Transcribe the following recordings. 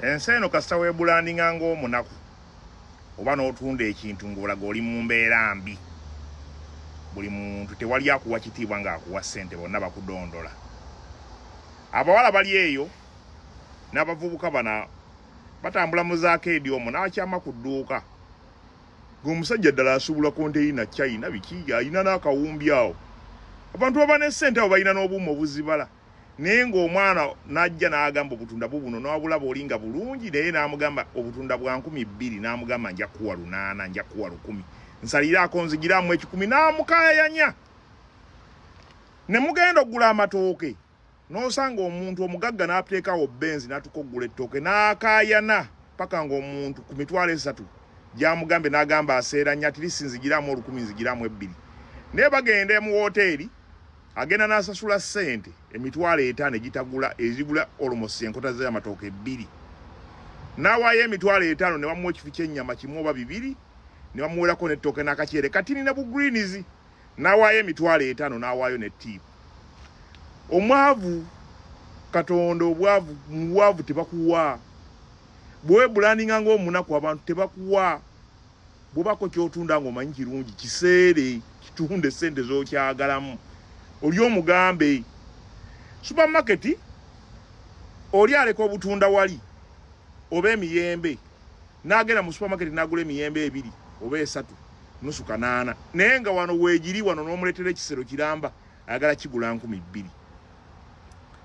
enseno kasita webulandinga ng'omunaku oba n'otunda ekintu ng'olaga oli mu mbeera mbi. Buli muntu tewali akuwa kitiibwa ng'akuwa ssente, bonna bakudondola. Abawala bali eyo n'abavubuka bana batambula mu zaakeedi omwo n'akyama ku dduuka. Ng'omusajja ddala asuubula konteyina China biki ayina n'akawumbi awo. Abantu baba ne ssente abo balina n'obuuma obuzibala. Naye ng'omwana n'ajja n'agamba obutunda bubuno n'wabulaba olinga bulungi, naye n'amugamba obutunda bwa 200, n'amugamba nja kuwa 8, nja kuwa 10. Nsaliraako nzigiramu 10, n'amukaayanya. Ne mugenda okugula amatooke n'osanga omuntu omugagga n'ateekawo benzi n'atuka okugula ettooke n'akaayana paka ng'omuntu ku mitwalo 3 gy'amugambe n'agamba aseeranya atirisi nzigiramu 10, nzigiramu 2. Naye bagenda mu woteeri agenda n'asasula ssente emitwalo 5 egitagula ezigula almost enkota z'amatooke 2. N'awaayo emitwalo 5 ne bamuwa ekifu ky'ennyama kimu oba 2, ne bamuwerako n'ettooke n'akakyere katini ne bugreens. N'awaayo emitwalo 5 n'awaayo n'ettiipu. Omwavu Katonda obwavu muwavu tebakuwa. Bwe bulandinga ng'omunaku abantu tebakuwa. Bw'obako ky'otunda ng'omanyi kirungi kiseere kitunde ssente z'okyagalamu. Oli omugambe supermarket oli aleka obutunda wali oba emiyembe n'agenda mu supermarket n'agula emiyembe 2 oba 3 nusu kanaana, naye nga wano weegiri wano n'omuleetera ekisero kiramba ayagala kigula 2,000.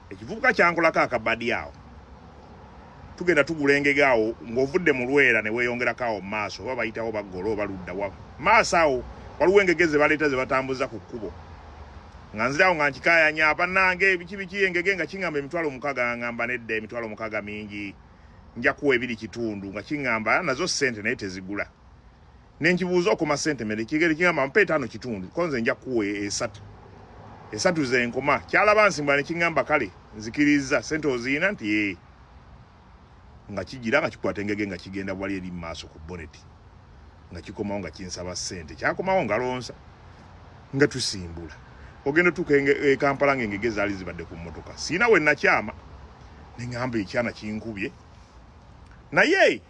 Ekivubuka kyankolako akabadi awo. Tugenda tugula engege awo ng'ovudde mu Lwera ne weeyongerako awo mu maaso oba bayitawo baggolo oba ludda wa maaso awo waliwo engege ze baleeta ze batambuza ku kkubo. Nga nzirawo nga nkikaayanya bannange biki engege nga kiŋŋamba emitwalo 6, ngamba nedda emitwalo 6 mingi, nja kuwa 2 kitundu, nga kiŋŋamba nazo ssente naye tezigula. Ne nkibuuza okoma ssente mmere kigere kiŋŋamba mpa 5 kitundu, konze nja kuwa 3. 3 ze nkoma. Kyalaba nsimbula ne kiŋŋamba kale nzikiriza ssente oziina nti yee. Nga kigira nga kikwata engege nga kigenda wali eri mu maaso ku boneti. Nga kikomawo nga kinsaba ssente. Kyakomawo nga lonsa. Nga tusimbula. Ogenda tuka Kampala ng'engege zaali zibadde ku mmotoka. Siina we nakyama. Ne ŋŋamba ekyana kinkubye. Naye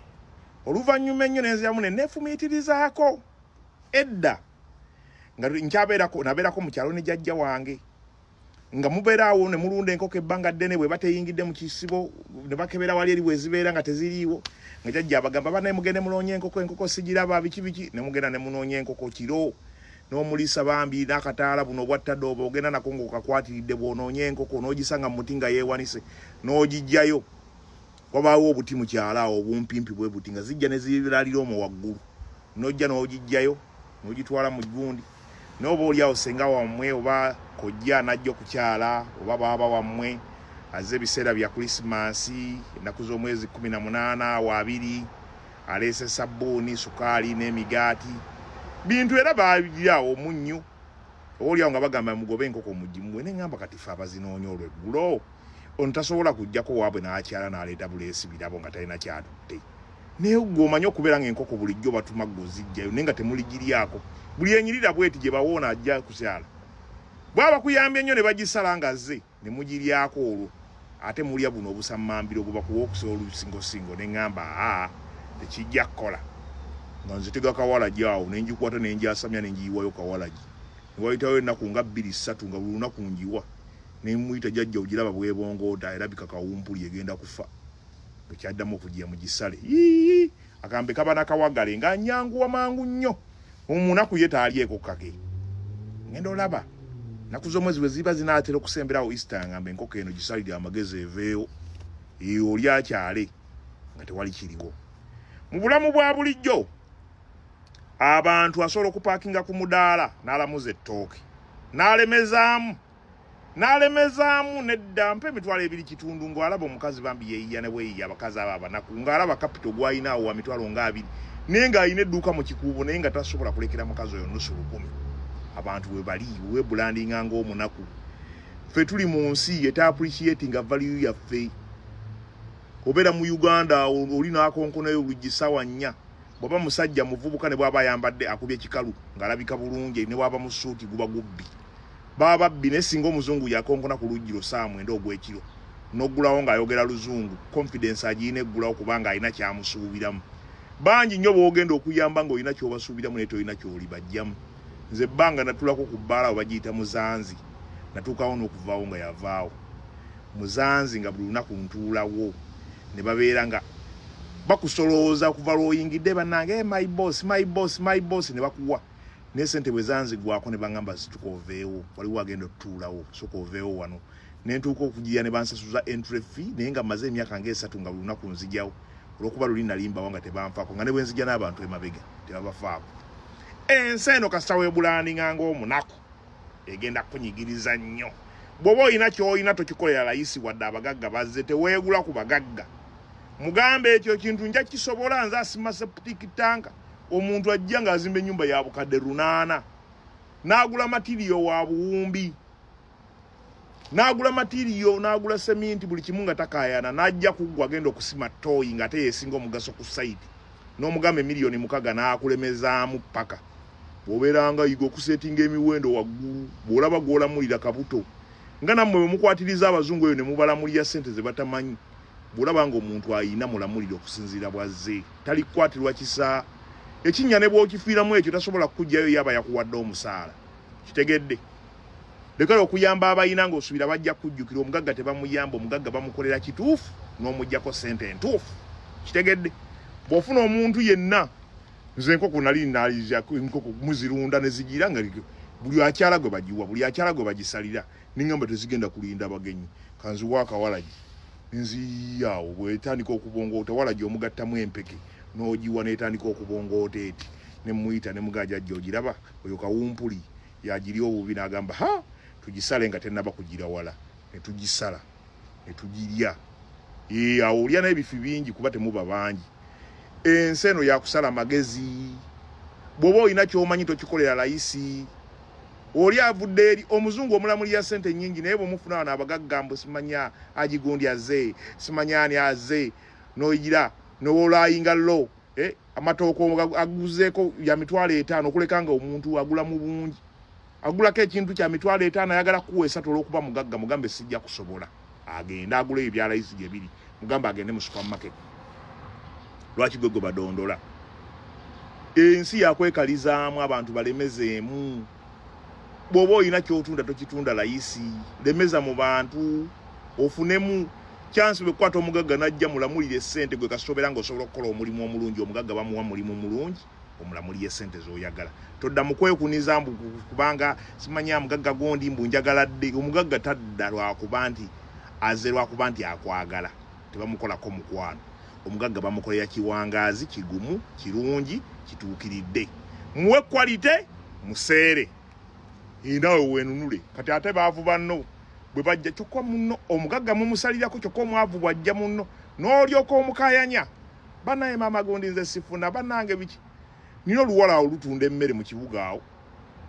oluvannyuma ennyo nenziramu ne neefumiitirizaako. Edda nga nabeerako mu kyalo ne jjajja wange. Nga mubeeraawo ne mulunda enkoko ebbanga ddene bwe bateyingidde mu kisibo ne bakebera wali eri wezibeera nga teziriiwo. Nga jjajja abagamba banaye mugende munoonye enkoko sigiraba biki ne mugenda ne munoonya enkoko kiro. N'omulisa bambi n'akataala buno obwattadde ogenda nako ng'okakwatiridde bw'onoonya enkoko n'ogisanga mu muti nga yeewanise n'ogijjayo. Wabaawo obuti mu kyala awo obumpimpi bwe buti nga zijja ne ziraalira omwo waggulu. N'ojja n'ogijjayo n'ogitwala mu gundi. N'oba oli awo senga wammwe oba kojja n'ajja okukyala oba baaba wammwe azze ebiseera bya Krismasi, ennaku z'omwezi 18 wa 2, aleese sabbuuni, sukaali n'emigaati. Bintu era baabirirawo omunnyo. Oli awo nga bagamba mugobe enkoko mugimuwe ne ŋŋamba kati ffe abazinoonya olw'eggulo. Ono tasobola kujjako waabwe n'akyala n'aleeta buleesi birabo nga talina kyatutte. Naye gw'omanyi okubeera ng'enkoko bulijjo batuma ggozijjayo naye nga temuligiryako. Buli enyirira bweti gye bawoona ajja kukyala. Bwaba kuyambye nnyo ne bagisala nga azze ne mugiryako olwo. Ate mulya buno obusammambiro bwe bakuwa okusobola olusingosingo ne ŋŋamba tekijja kukola. Nga nzitega kawalagi awo ne ngikwata ne njasamya ne ngiyiwayo kawalagi. Ne wayitawo ennaku nga 2-3 nga buli lunaku ngiwa. Ne muyita jjajja ogiraba bwebongoota erabika kawumpuli egenda kufa. Bwe kyaddamu okugiya mu gisale. Akambe kaba nakawagale nga nnyanguwa mangu nnyo. Omunaku ye taalyeko kage. Ngenda olaba. Naku z'omwezi bwe ziba zinaatera okusemberawo Easter ngamba enkoko eno gisalire amagezi eveeyo. Oli akyale nga tewali kiriwo. Mu bulamu bwa bulijjo abantu asobola okupaakinga ku mudaala n'alamuza ettooke. N'alemezaamu nedda mpa emitwalo 2 kitundu ng'alaba omukazi bambi yeeyiya ne weeyiya abakazi abo abanaku ng'alaba kapito gw'ayinaawo wa mitwalo nga 2 naye ng'alina edduuka mu kikuubo naye nga tasobola kulekera mukazi oyo nusu 10. Abantu we bali we bulandinga ng'omunaku. Ffe tuli mu nsi etaappreciatinga value yaffe. Obeera mu Uganda oli n'akonkonayo oluggi ssaawa 4. Bw'aba musajja muvubuka ne bw'aba ayambadde akubye ekikalu ng'alabika bulungi ne bw'aba mu ssuuti guba gubbi. Baba babbi ne singa omuzungu yakonkona ku luggi lwo ssaawa 9 ogw'ekiro. n'oggulawo ng'ayogera luzungu confidence agiina eggulawo kubanga alina kyamusuubiramu. Bangi nnyo boogenda okuyamba ng'olina ky'obasuubiramu naye tolina ky'oli bajjamu. Nze ebbanga natulako ku bbaala bagiyita Muzanzi, natuukawo n'okuvaawo nga yavaawo. Muzanzi nga buli lunaku ntuulawo ne babeera nga bakusolooza okuva lw'oyingidde bannange my boss ne bakuwa. Naye ssente bwe zanzigwako ne baŋŋamba zitukoveewo, waliwo agenda otutuulawo soka oveewo wano. Ne ntuuka okugira ne bansasuza entry fee naye nga mmaze emyaka ng'esatu nga buli lunaku nzigyawo olw'okuba luli nalimbawo nga tebanfaako nga ne bwe nzija n'abantu emabega tebabafaako. Ensi eno kasita weebulandinga ng'omunaku egenda kukunyigiriza nnyo. Bw'oba olina ky'olina tokikolera layisi wadde abagagga bazze, teweegula ku bagagga. Mugambe ekyo kintu nja kisobola, nze asima septic tanka. Omuntu ajja ng'azimba ennyumba ya bukadde 8 n'agula matiriyo wa buwumbi, n'agula matiriyo, n'agula seminti, buli kimu nga takaayana, n'ajja kuggwa agenda okusima tooyi ng'ate yeesinga omugaso ku sayiti, n'omugamba miliyoni 6 n'akulemezaamu paka. Bw'obeeranga yiga okuseetinga emiwendo waggulu, bw'olaba gw'olamulira kabuto nga nammwe bwe mukwatiriza abazungu eyo ne mubalamulira ssente ze batamanyi. Bw'olaba ng'omuntu ayina mulamulira okusinziira bwazze, talikwatirwa kisa. Ekinnya ne bw'okifiiramu ekyo tasobola kukugyayo yaba yakuwadde omusaala. Kitegedde? Lekera okuyamba abayina ng'osuubira bajja kujjukira omugagga tebamuyamba, omugagga bamukolera kituufu n'omuggyako ssente entuufu. Kitegedde? Bw'ofuna omuntu yenna, nze enkoko nali naaliza enkoko muzirunda ne zigira nga buli akyala gwe bagiwa, buli akyala gwe bagisalira, n'eŋŋamba tezigenda kulinda abagenyi. Kanziwa akawalagi nziyaawo bw'etandika okubongoota, walagi omugattamu empeke n'ogiwa n'etandika okubongoota eti ne muyita ne mugaja gy'ogiraba oyo kawumpuli yagiri obubi n'agamba ha tugisale nga tennaba kugira wala, ne tugisala ne tugirya. Awo olya n'ebifi bingi kuba temuba bangi. Ensi eno yakusala magezi. Bw'oba olina ky'omanyi tokikolera layisi. Oli avudde eri omuzungu omulamulira ssente nnyingi naye bw'omufuna wano abagagga mbu simanya Agigundi azze, simanya ani azze, n'oyigira n'olayinga lo amatooke aguzeeko ya 5,000 okuleka nga omuntu agula mu bungi, agulako ekintu kya 5,000 ayagala kuwa 3 olw'okuba mugagga, mugambe sijja kusobola. Agenda agula ebyo bya layisi gye biri, mugambe agende mu supermarket. Lwaki gwe badondola? Ensi yakwekalizaamu abantu balemezeemu. Bw'oba olina ky'otunda tokitunda layisi, lemeza mu bantu ofunemu chance bwe kwata omugagga najja mulamulire essente gwe kasobera ng'osobola okukola omulimu omulungi, omugagga bamuwa mulimu mulungi omulamulire essente z'oyagala. Todda mu kwekuniza mbu kubanga simanya mugagga gondi mbu njagala dde. Omugagga tadda lwakuba nti azze lwakuba nti akwagala, tebamukolako mukwano. Omugagga bamukolera kiwangaazi kigumu kirungi kituukiridde. Muwe kwalite museere nawe weenunule. Kati ate baavu banno bwe bajja kyokka munno omugagga mumusalirako kyokka omwavu bwajja munno n'olyoka omukayanya banaye maama gondi nze sifuna bannange biki. Nina oluwala awo lutunda emmere mu kibuga awo,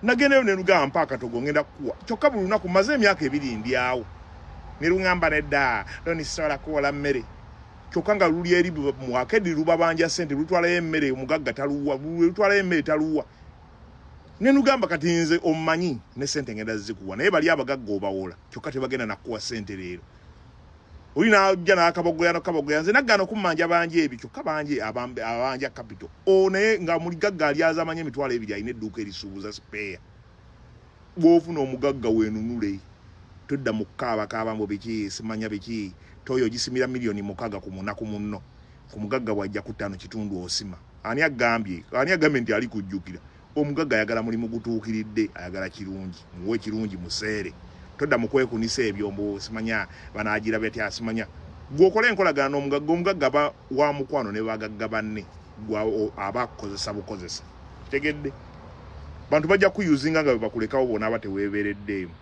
nagendayo ne lugamba mpa akatogo ngenda kukuwa kyokka buli lunaku maze emyaka 2 ndyawo ne luŋŋamba nedda loni sisobola kuwola mmere kyokka nga luli eri mwakedi lubabanja ssente lutwalayo emmere omugagga taluwa, lutwalayo emmere taluwa. Ne lugamba kati nze omumanyi ne ssente ngenda zikuwa naye bali abagagga obawola kyokka tebagenda nakuwa ssente leero. Oli najja n'akabogoya nze naggana okummanja banje ebyo kyokka banje abanja capital naye nga muli gagga ali azamanya emitwalo 2 alina edduuka erisuubuza sipeya. Bw'ofuna omugagga weenunule, todda mu kaaba mbu biki simanya biki, toyo gisimira miliyoni 6 ku munaku munno, ku mugagga bwajja ku 5 kitundu osima. Ani agambye nti ali kujjukira? Omugagga ayagala mulimu gutuukiridde, ayagala kirungi, muwe kirungi museere. Todda mu kwekunisa ebyo mbu simanya banaagira beti asimanya. Gw'okola enkolagana n'omugagga, omugagga wa mukwano ne bagagga banne abakozesa bukozesa. Tegedde bantu bajja kuyuzinga nga bwe bakulekawo bona abateweebereddeemu.